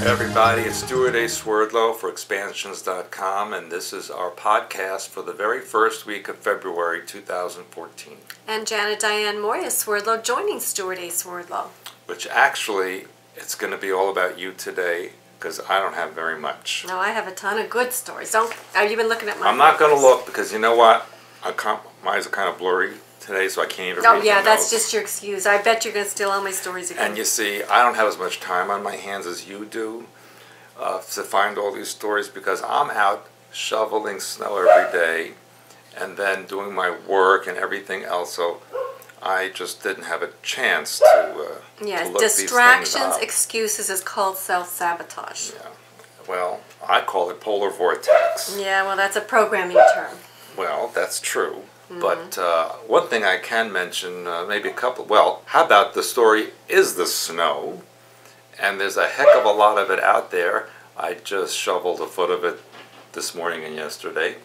Everybody, it's Stewart and Janet Swerdlow for Expansions.com, and this is our podcast for the very first week of February 2014. And Janet Diane Moya Swerdlow joining Stewart and Janet Swerdlow. Which actually, it's going to be all about you today, because I don't have very much. No, I have a ton of good stories. Have you been looking at my I'm not going to look, because you know what? My eyes are kind of blurry today, so I can't even read yeah, the that's notes. just your excuse. I bet you're going to steal all my stories again. And you see, I don't have as much time on my hands as you do to find all these stories, because I'm out shoveling snow every day and then doing my work and everything else, so I just didn't have a chance to look distractions, these things up. Excuses is called self-sabotage. Yeah. Well, I call it polar vortex. Yeah, well, that's a programming term. Well, that's true. But one thing I can mention, maybe a couple, well, how about the story is the snow? And there's a heck of a lot of it out there. I just shoveled a foot of it this morning and yesterday.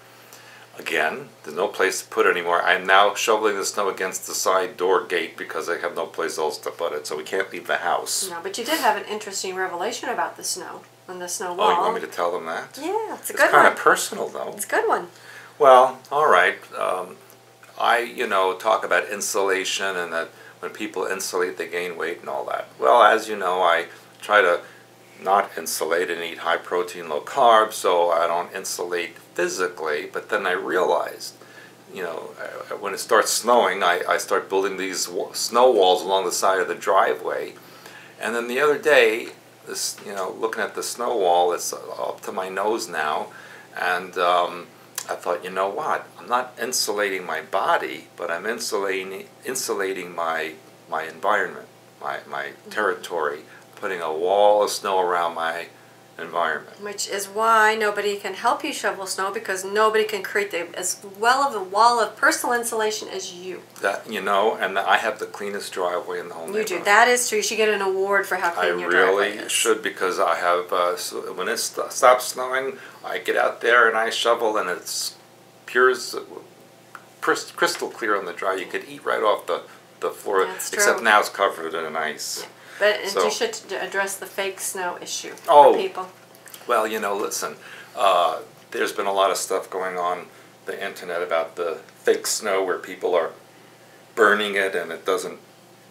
Again, there's no place to put it anymore. I'm now shoveling the snow against the side door gate because I have no place else to put it, so we can't leave the house. No, but you did have an interesting revelation about the snow and the snow wall. Oh, you want me to tell them that? Yeah, it's a good one. It's kind of personal, though. It's a good one. Well, all right. I, talk about insulation and that when people insulate, they gain weight and all that. Well, as you know, I try to not insulate and eat high protein, low carb, so I don't insulate physically. But then I realized, when it starts snowing, I start building these snow walls along the side of the driveway. And then the other day, looking at the snow wall, it's up to my nose now, and I thought, you know what? I'm not insulating my body, but I'm insulating my environment, my territory, putting a wall of snow around my environment. Which is why nobody can help you shovel snow, because nobody can create as well of a wall of personal insulation as you. And I have the cleanest driveway in the whole neighborhood. You do. That is true. You should get an award for how clean your driveway is. I really should, because I have, when it stops snowing, I get out there and I shovel, and it's pure, crystal clear on the drive. You could eat right off the floor. That's true. Except now it's covered in ice. Yeah. But you should address the fake snow issue for people. Well, listen, there's been a lot of stuff going on the internet about the fake snow where people are burning it and it doesn't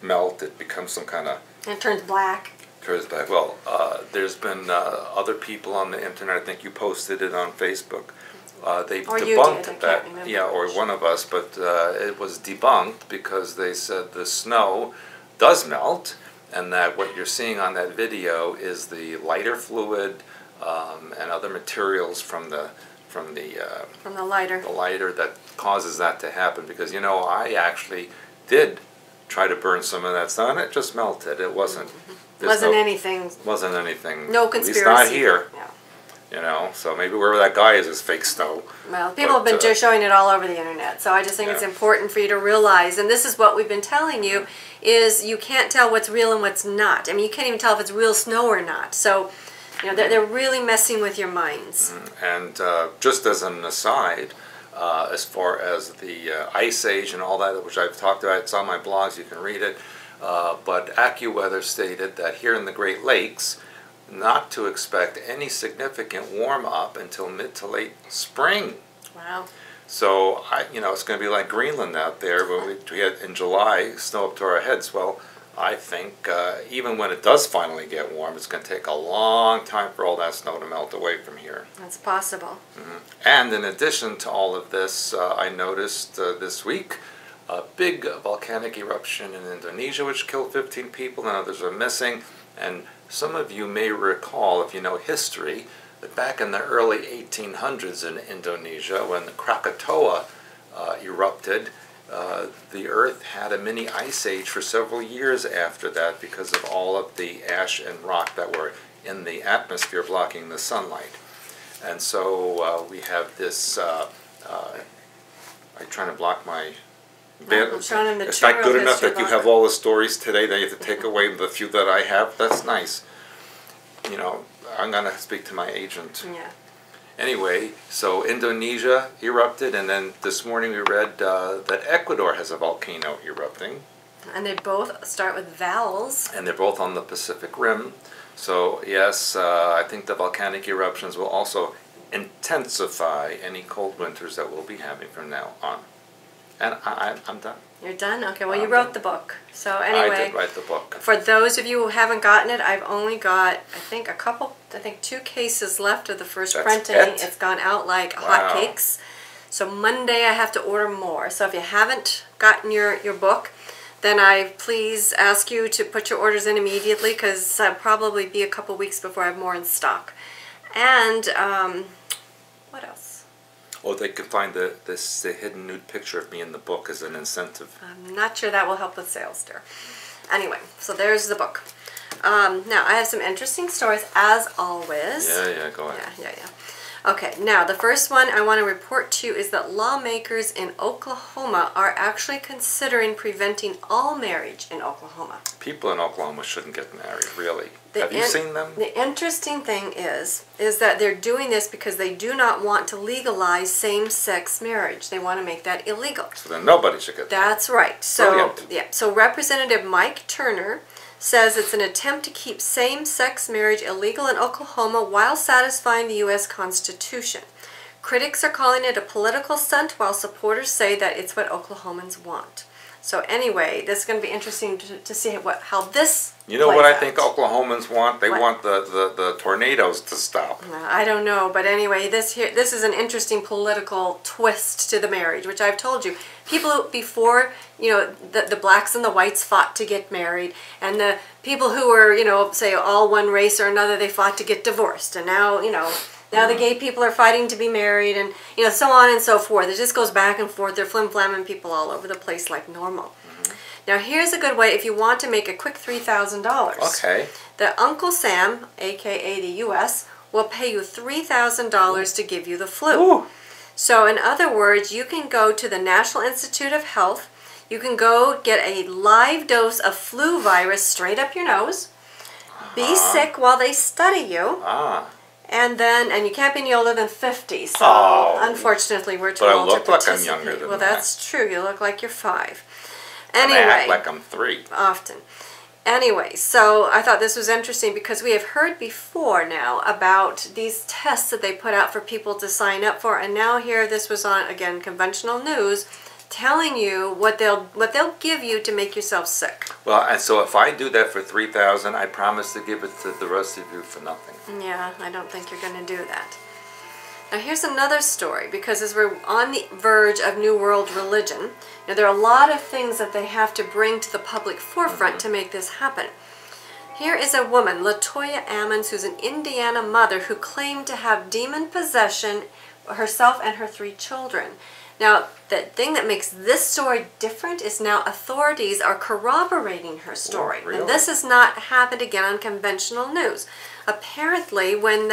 melt. It becomes some kind of... It turns black. Well, there's been other people on the internet, I think you posted it on Facebook, they've debunked that, or one of us, but it was debunked because they said the snow does melt, and that what you're seeing on that video is the lighter fluid and other materials from the lighter that causes that to happen. Because I actually did try to burn some of that snow, and it just melted. It wasn't. Wasn't anything. No conspiracy. At least not here. Yeah. So maybe wherever that guy is fake snow. Well, people have been showing it all over the internet, so I just think it's important for you to realize, and this is what we've been telling you, is you can't tell what's real and what's not. I mean, you can't even tell if it's real snow or not. So, they're really messing with your minds. And just as an aside, as far as the ice age and all that, which I've talked about, it's on my blogs, you can read it, but AccuWeather stated that here in the Great Lakes, not to expect any significant warm-up until mid to late spring. Wow. So, it's going to be like Greenland out there, where we had in July snow up to our heads. Well, I think even when it does finally get warm, it's going to take a long time for all that snow to melt away from here. That's possible. And in addition to all of this, I noticed this week a big volcanic eruption in Indonesia, which killed 15 people, and others are missing. And some of you may recall, if you know history, that back in the early 1800s in Indonesia, when the Krakatoa erupted, the Earth had a mini ice age for several years after that because of all of the ash and rock that were in the atmosphere blocking the sunlight. And so we have this, I'm trying to block my... It's not good enough that you have all the stories today that you have to take away the few that I have. That's nice. I'm going to speak to my agent. Yeah. Anyway, so Indonesia erupted, and then this morning we read that Ecuador has a volcano erupting. And they both start with vowels. And they're both on the Pacific Rim. So yes, I think the volcanic eruptions will also intensify any cold winters that we'll be having from now on. And I'm done. You're done? Okay, well, you wrote the book. So anyway, I did write the book. For those of you who haven't gotten it, I've only got, I think, 2 cases left of the first printing. It's gone out like hotcakes. So Monday I have to order more. So if you haven't gotten your book, then I please ask you to put your orders in immediately, because I'll probably be a couple weeks before I have more in stock. And what else? Oh, they can find the hidden nude picture of me in the book as an incentive. I'm not sure that will help with sales, dear. Anyway, so there's the book. Now, I have some interesting stories, as always. Yeah, go ahead. Yeah. Okay, now the first one I want to report to you is that lawmakers in Oklahoma are actually considering preventing all marriage in Oklahoma. People in Oklahoma shouldn't get married, really. Have you seen them? The interesting thing is that they're doing this because they do not want to legalize same-sex marriage. They want to make that illegal. So then nobody should get married. That's right. So, so Representative Mike Turner says it's an attempt to keep same-sex marriage illegal in Oklahoma while satisfying the U.S. Constitution. Critics are calling it a political stunt, while supporters say that it's what Oklahomans want. So anyway, this is going to be interesting to see how this You know what I think Oklahomans want? They want the tornadoes to stop. I don't know, but anyway, this is an interesting political twist to the marriage, which I've told you. People before, the blacks and the whites fought to get married, and the people who were, say all one race or another, they fought to get divorced, and now, now the gay people are fighting to be married, and so on and so forth. It just goes back and forth. They're flim-flamming people all over the place like normal. Now here's a good way if you want to make a quick $3,000. Okay. The Uncle Sam, aka the U.S., will pay you $3,000 to give you the flu. Ooh. So in other words, you can go to the National Institute of Health. You can go get a live dose of flu virus straight up your nose. Be sick while they study you. And you can't be any older than 50, so unfortunately we're too old to participate. But I look like I'm younger than that. Well, that's true. You look like you're 5. Anyway. And I act like I'm 3. Often. Anyway, so I thought this was interesting because we have heard before now about these tests that they put out for people to sign up for, and now here this was on, again, conventional news, telling you what they'll give you to make yourself sick. Well, and so if I do that for $3,000, I promise to give it to the rest of you for nothing. Yeah, I don't think you're going to do that. Now here's another story, because as we're on the verge of New World religion, there are a lot of things that they have to bring to the public forefront to make this happen. Here is a woman, Latoya Ammons, who's an Indiana mother who claimed to have demon possession herself and her 3 children. Now, the thing that makes this story different is now authorities are corroborating her story. Really? And this has not happened again on conventional news. Apparently, when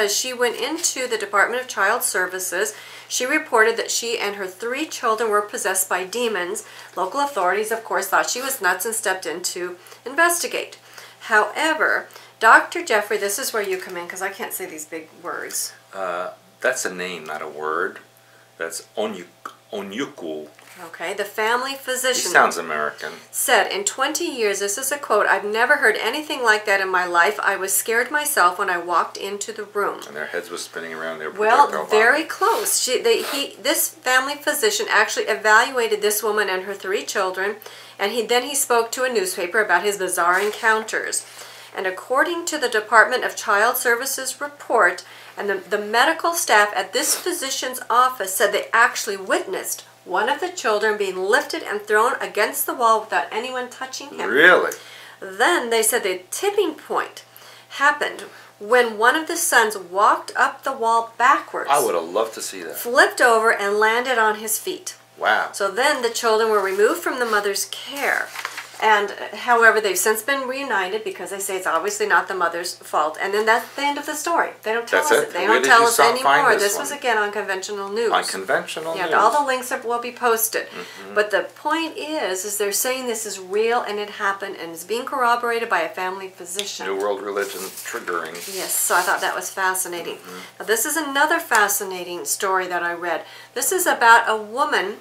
she went into the Department of Child Services, she reported that she and her 3 children were possessed by demons. Local authorities, of course, thought she was nuts and stepped in to investigate. However, Dr. Jeffrey, this is where you come in, because I can't say these big words. That's a name, not a word. That's Onyuku. Okay, the family physician. He sounds American. Said, in 20 years, this is a quote, "I've never heard anything like that in my life. I was scared myself when I walked into the room." And their heads were spinning around their Well, very close. This family physician actually evaluated this woman and her 3 children, and then he spoke to a newspaper about his bizarre encounters. And according to the Department of Child Services report, and the medical staff at this physician's office said they actually witnessed one of the children being lifted and thrown against the wall without anyone touching him. Really? Then they said the tipping point happened when one of the sons walked up the wall backwards. I would have loved to see that. Flipped over and landed on his feet. Wow. So then the children were removed from the mother's care. And however, they've since been reunited because they say it's obviously not the mother's fault. And then that's the end of the story. They don't tell us. They don't tell us anymore. This was again on conventional news. On conventional news. Yeah, all the links will be posted. But the point is they're saying this is real and it happened and is being corroborated by a family physician. New World religion triggering. Yes, so I thought that was fascinating. Now this is another fascinating story that I read. This is about a woman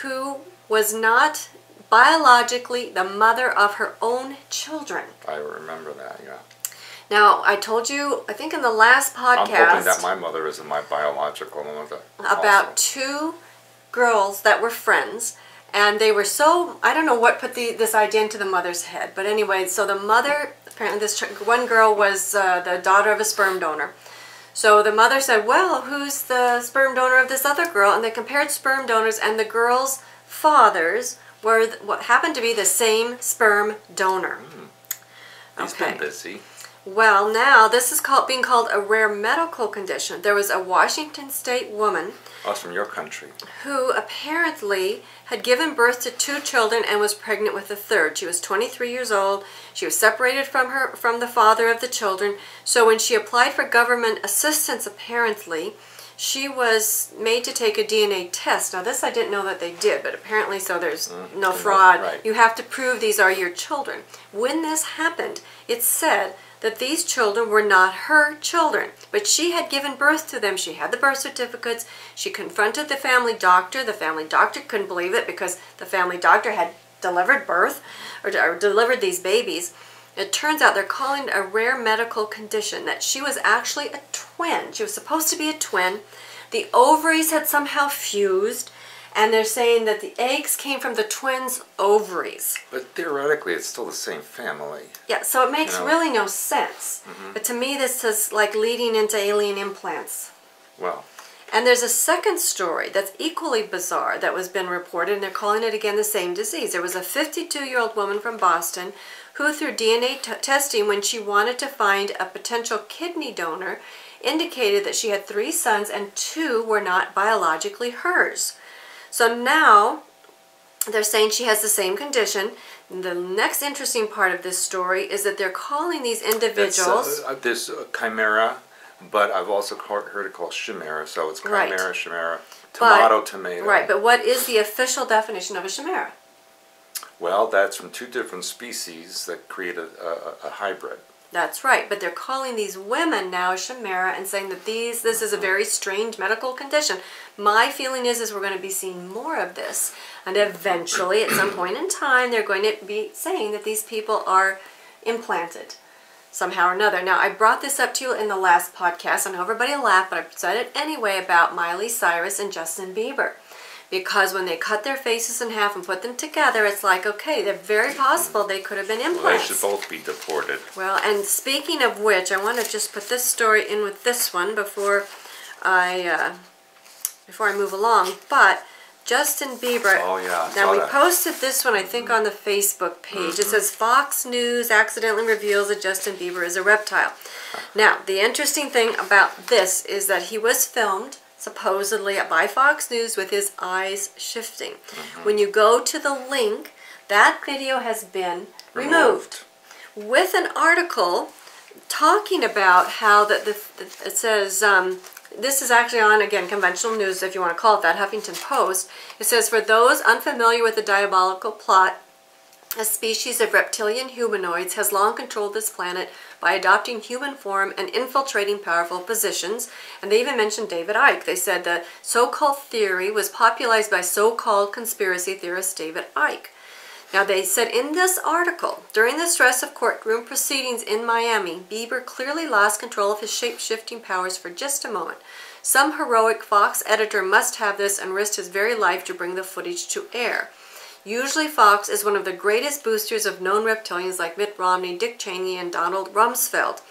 who was not biologically the mother of her own children. I remember that, yeah. Now, I told you, I think in the last podcast, I'm hoping that my mother isn't my biological mother. About two girls that were friends, and they were so, I don't know what put this idea into the mother's head, but anyway, so the mother, apparently this one girl was the daughter of a sperm donor. So the mother said, well, who's the sperm donor of this other girl? And they compared sperm donors, and the girls' fathers were what happened to be the same sperm donor. He's been busy. Well, now this is being called a rare medical condition. There was a Washington State woman. Oh, it's from your country. Who apparently had given birth to 2 children and was pregnant with a third. She was 23 years old. She was separated from the father of the children. So when she applied for government assistance, apparently, she was made to take a DNA test. Now this I didn't know that they did, but apparently so there's no fraud. Right. You have to prove these are your children. When this happened, it said that these children were not her children, but she had given birth to them. She had the birth certificates. She confronted the family doctor. The family doctor couldn't believe it because the family doctor had delivered delivered these babies. It turns out they're calling it a rare medical condition, that she was actually a twin. She was supposed to be a twin. The ovaries had somehow fused, and they're saying that the eggs came from the twins' ovaries. But theoretically, it's still the same family. Yeah, so it makes really no sense. But to me, this is like leading into alien implants. Well. And there's a second story that's equally bizarre that was been reported, and they're calling it again the same disease. There was a 52-year-old woman from Boston who, through DNA testing, when she wanted to find a potential kidney donor, indicated that she had 3 sons and 2 were not biologically hers. So now they're saying she has the same condition. The next interesting part of this story is that they're calling these individuals... There's chimera, but I've also heard it called chimera, so it's chimera, chimera, tomato. Right, but what is the official definition of a chimera? Well, that's from 2 different species that create a hybrid. That's right, but they're calling these women now chimera and saying that this is a very strange medical condition. My feeling is we're going to be seeing more of this, and eventually, at some point in time, they're going to be saying that these people are implanted somehow or another. Now, I brought this up to you in the last podcast. I know everybody laughed, but I said it anyway about Miley Cyrus and Justin Bieber. Because when they cut their faces in half and put them together, it's like, okay, they're very possible they could have been implants. Well, they should both be deported. Well, and speaking of which, I want to just put this story in with this one before I move along. But Justin Bieber. Oh yeah. Now we posted this one, I think, on the Facebook page. It says Fox News accidentally reveals that Justin Bieber is a reptile. Now the interesting thing about this is that he was filmed supposedly by Fox News with his eyes shifting. When you go to the link, that video has been removed with an article talking about how it says, this is actually on, again, conventional news, if you want to call it that, Huffington Post. It says, for those unfamiliar with the diabolical plot, a species of reptilian humanoids has long controlled this planet by adopting human form and infiltrating powerful positions. And they even mentioned David Icke. They said the so-called theory was popularized by so-called conspiracy theorist David Icke. Now they said in this article, during the stress of courtroom proceedings in Miami, Bieber clearly lost control of his shape-shifting powers for just a moment. Some heroic Fox editor must have this and risked his very life to bring the footage to air. Usually Fox is one of the greatest boosters of known reptilians like Mitt Romney, Dick Cheney, and Donald Rumsfeld.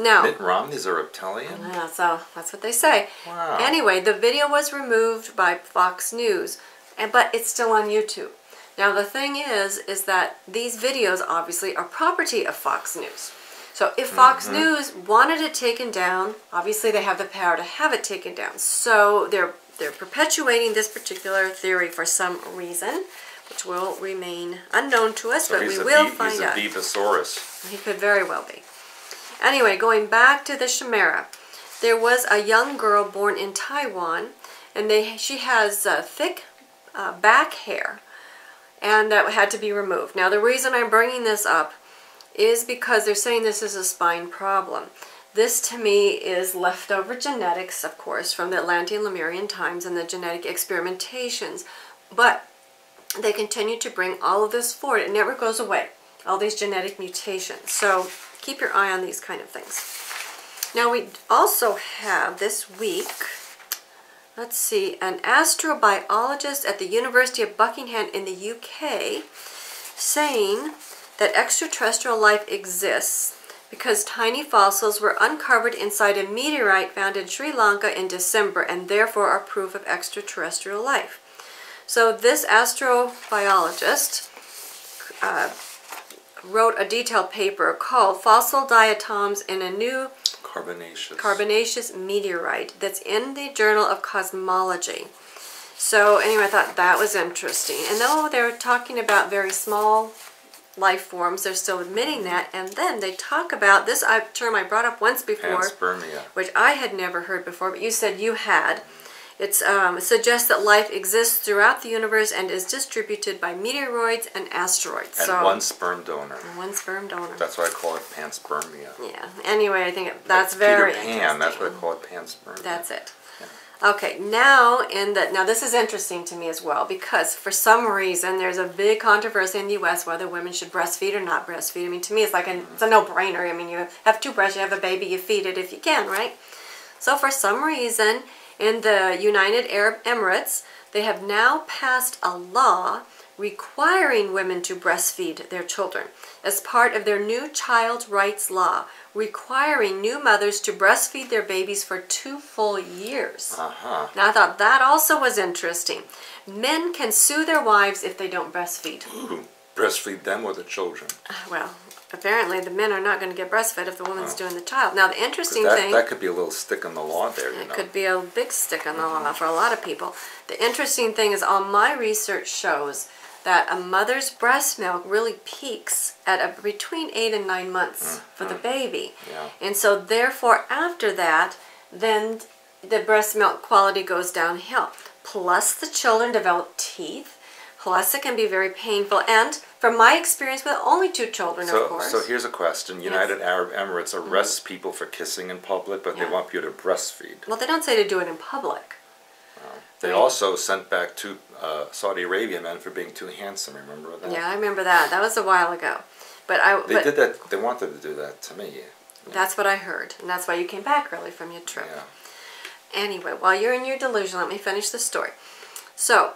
Now, Mitt Romney's a reptilian? Yeah, so that's what they say. Wow. Anyway, the video was removed by Fox News, but it's still on YouTube. Now the thing is that these videos obviously are property of Fox News. So if Fox News wanted it taken down, obviously they have the power to have it taken down. So they're perpetuating this particular theory for some reason, which will remain unknown to us, but we will find out. He's a Beaversaurus. He could very well be. Anyway, going back to the chimera, there was a young girl born in Taiwan, and she has thick back hair, and that had to be removed. Now, the reason I'm bringing this up is because they're saying this is a spine problem. This, to me, is leftover genetics, of course, from the Atlantean Lemurian times and the genetic experimentations. But they continue to bring all of this forward. It never goes away, all these genetic mutations. So keep your eye on these kind of things. Now we also have this week, let's see, an astrobiologist at the University of Buckingham in the UK saying that extraterrestrial life exists because tiny fossils were uncovered inside a meteorite found in Sri Lanka in December and therefore are proof of extraterrestrial life. So this astrobiologist wrote a detailed paper called Fossil Diatoms in a New Carbonaceous Meteorite that's in the Journal of Cosmology. So anyway, I thought that was interesting. And though they're talking about very small life forms, they're still admitting that. And then they talk about this term I brought up once before, panspermia, which I had never heard before, but you said you had. It suggests that life exists throughout the universe and is distributed by meteoroids and asteroids. And one sperm donor. One sperm donor. That's why I call it panspermia. Yeah. Anyway, I think that's very Peter Pan, interesting. that's why I call it panspermia. That's it. Yeah. Okay, now this is interesting to me as well, because for some reason there's a big controversy in the U.S. whether women should breastfeed or not breastfeed. I mean, to me it's like it's a no-brainer. I mean, you have two breasts, you have a baby, you feed it if you can, right? So for some reason, in the United Arab Emirates, they have now passed a law requiring women to breastfeed their children as part of their new child rights law, requiring new mothers to breastfeed their babies for 2 full years. Now I thought that also was interesting. Men can sue their wives if they don't breastfeed. Ooh, breastfeed them or the children? Well, apparently the men are not going to get breastfed if the woman's doing the child. Now the interesting thing... That could be a little stick in the law there, you know. It could be a big stick in the law for a lot of people. The interesting thing is all my research shows that a mother's breast milk really peaks at between 8 and 9 months for the baby. Yeah. And so therefore after that, then the breast milk quality goes downhill. Plus the children develop teeth. Plus it can be very painful. And from my experience with only 2 children, of course. So here's a question. United Arab Emirates arrests people for kissing in public, but they want you to breastfeed. Well, they don't say to do it in public. They also sent back 2 Saudi Arabian men for being too handsome. Remember that? Yeah, I remember that. That was a while ago. They did that. They wanted to do that to me. Yeah. That's what I heard, and that's why you came back early from your trip. Yeah. Anyway, while you're in your delusion, let me finish the story. So,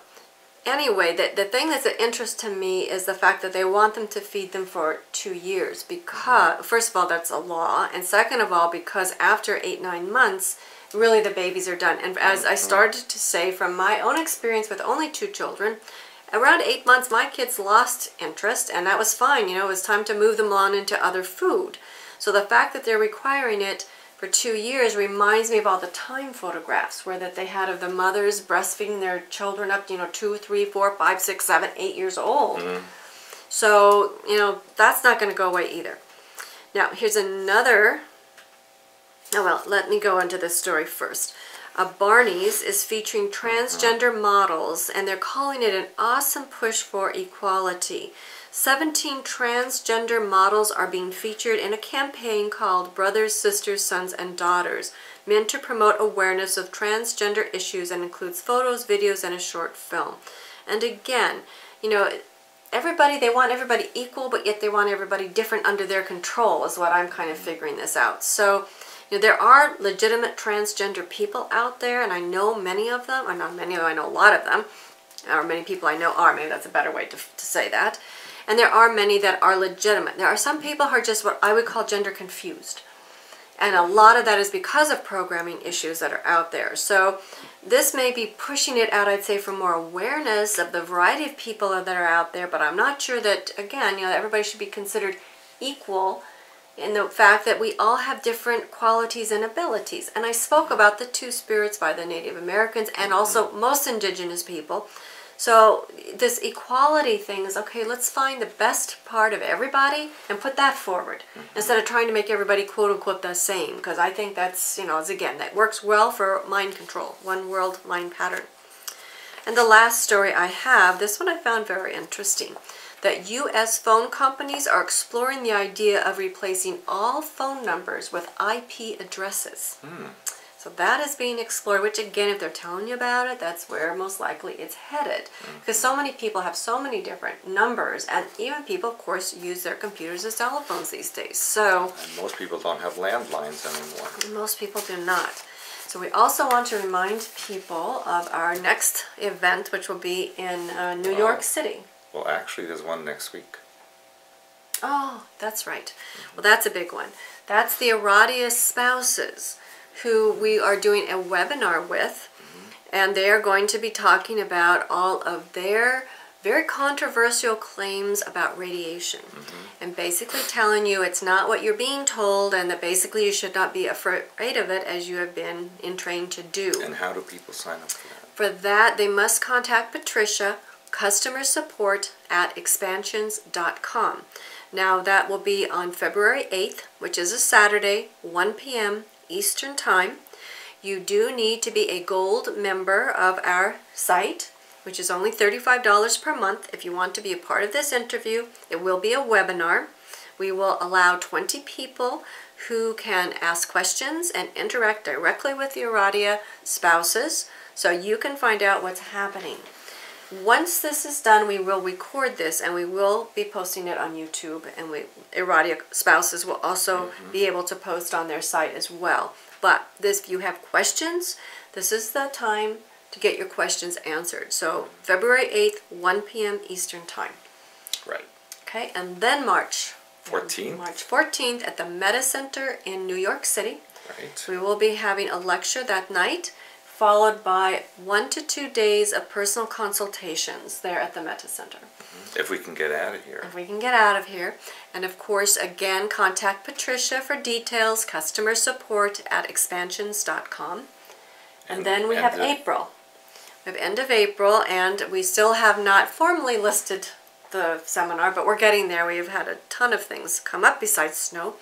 anyway, the thing that's of interest to me is the fact that they want them to feed them for 2 years because, first of all, that's a law, and second of all, because after 8-9 months, really the babies are done. And as I started to say, from my own experience with only 2 children, around 8 months my kids lost interest, and that was fine. You know, it was time to move them on into other food. So the fact that they're requiring it for 2 years reminds me of all the time photographs where that they had of the mothers breastfeeding their children up, 2, 3, 4, 5, 6, 7, 8 years old. So, that's not going to go away either. Now, here's another... Oh, well, let me go into this story first. Barney's is featuring transgender models, and they're calling it an awesome push for equality. 17 transgender models are being featured in a campaign called Brothers, Sisters, Sons, and Daughters, meant to promote awareness of transgender issues and includes photos, videos, and a short film. And again, everybody, they want everybody equal, but yet they want everybody different under their control is what I'm kind of figuring this out. So, there are legitimate transgender people out there, and I know many of them. I know a lot of them. Or many people I know are. Maybe that's a better way to say that. And there are many that are legitimate. There are some people who are just what I would call gender confused. And a lot of that is because of programming issues that are out there. So this may be pushing it out, I'd say, for more awareness of the variety of people that are out there. But I'm not sure that, again, everybody should be considered equal in the fact that we all have different qualities and abilities. And I spoke about the 2 spirits by the Native Americans and also most indigenous people. So this equality thing is, okay, let's find the best part of everybody and put that forward instead of trying to make everybody quote-unquote the same, because I think that's, again, that works well for mind control, one world mind pattern. And the last story I have, this one I found very interesting, that U.S. phone companies are exploring the idea of replacing all phone numbers with IP addresses. So that is being explored, which again, if they're telling you about it, that's where most likely it's headed. Because so many people have so many different numbers, and even people, of course, use their computers as telephones these days. So and most people don't have landlines anymore. most people do not. So we also want to remind people of our next event, which will be in New York City. Well, actually, there's one next week. Oh, that's right. Well, that's a big one. That's the Aradia spouses, who we are doing a webinar with, and they are going to be talking about all of their very controversial claims about radiation, and basically telling you it's not what you're being told, and that basically you should not be afraid of it as you have been trained to do. And how do people sign up for that? For that, they must contact Patricia, customer support at expansions.com. Now that will be on February 8th, which is a Saturday, 1 p.m. Eastern Time. You do need to be a gold member of our site, which is only $35 per month if you want to be a part of this interview. It will be a webinar. We will allow 20 people who can ask questions and interact directly with the Aradia spouses, so you can find out what's happening. Once this is done, we will record this and we will be posting it on YouTube, and Aradia spouses will also be able to post on their site as well. But if you have questions, this is the time to get your questions answered. So February 8th, 1 p.m. Eastern Time. Right. Okay, and then March 14th. March 14th at the Meta Center in New York City. Right. We will be having a lecture that night, followed by 1 to 2 days of personal consultations there at the Meta Center. If we can get out of here. If we can get out of here. And of course, again, contact Patricia for details, customer support at expansions.com. And then we have April. We have end of April, and we still have not formally listed the seminar, but we're getting there. We've had a ton of things come up besides snow.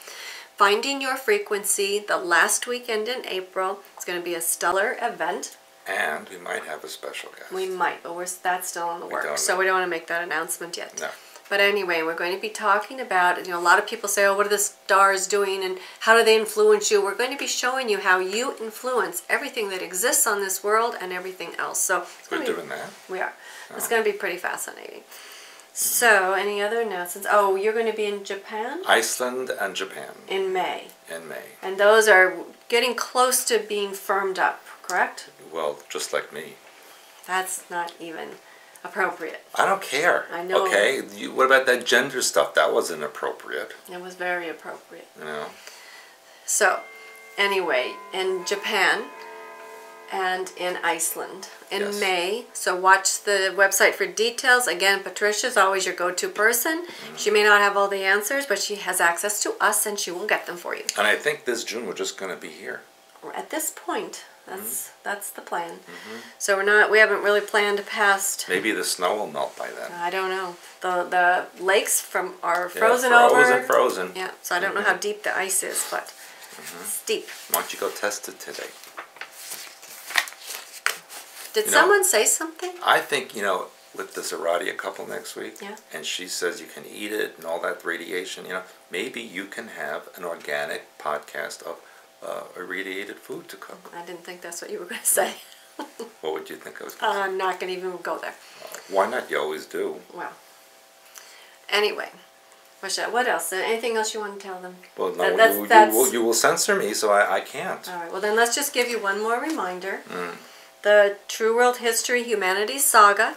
Finding Your Frequency, the last weekend in April. It's going to be a stellar event. And we might have a special guest. We might, but that's still in the works, so we don't want to make that announcement yet. No. But anyway, we're going to be talking about, a lot of people say, oh, what are the stars doing and how do they influence you? We're going to be showing you how you influence everything that exists on this world and everything else. So we're doing that? We are. Oh. It's going to be pretty fascinating. So, any other announcements? Oh, you're going to be in Japan? Iceland and Japan. In May. In May. And those are getting close to being firmed up, correct? Well, just like me. That's not even appropriate. I don't care. I know. Okay, what about that gender stuff? That wasn't appropriate. It was very appropriate. You know. So, anyway, in Japan and in Iceland in May. So watch the website for details. Again, Patricia's always your go-to person. She may not have all the answers, but she has access to us and she will get them for you. And I think this June we're just going to be here. At this point, that's the plan. So we haven't really planned past. Maybe the snow will melt by then. I don't know. The lakes are frozen over. Frozen. Yeah, so I don't know how deep the ice is, but it's deep. Why don't you go test it today? Did someone say something? I think, with this Aradia couple next week, yeah. And she says you can eat it and all that radiation, maybe you can have an organic podcast of irradiated food to cook. I didn't think that's what you were going to say. What would you think I was going to say? I'm not going to even go there. Why not? You always do. Well, anyway, what else? Anything else you want to tell them? Well, no, you will censor me, so I can't. All right, well then let's just give you one more reminder. The True World History Humanities Saga.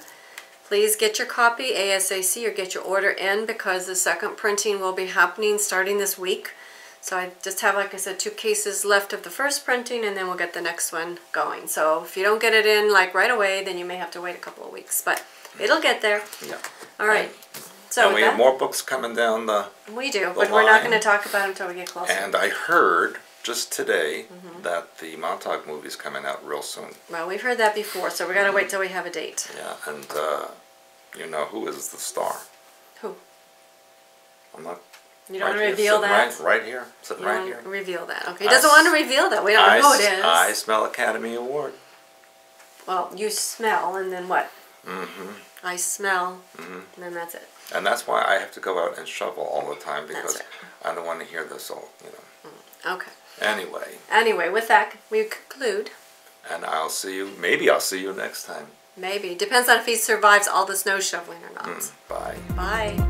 Please get your copy ASAC or get your order in because the second printing will be happening starting this week. So I just have, like I said, 2 cases left of the first printing and then we'll get the next one going. So if you don't get it in right away, then you may have to wait a couple of weeks. But it'll get there. Yeah. All right. So and we have more books coming down the We do, but we're not going to talk about them until we get closer. And I heard just today that the Montauk movie's coming out real soon. Well, we've heard that before, so we got to wait till we have a date. Yeah, and who is the star? Who? I'm not. You don't want to reveal that? Right here. Sitting right here. Reveal that. Okay. He doesn't want to reveal that. We don't know who it is. I smell Academy Award. Well, you smell, and then what? Mm-hmm. I smell, and then that's it. And that's why I have to go out and shovel all the time because I don't want to hear this all, Okay. Anyway, with that, we conclude. And maybe I'll see you next time. Maybe. Depends on if he survives all the snow shoveling or not. Bye. Bye.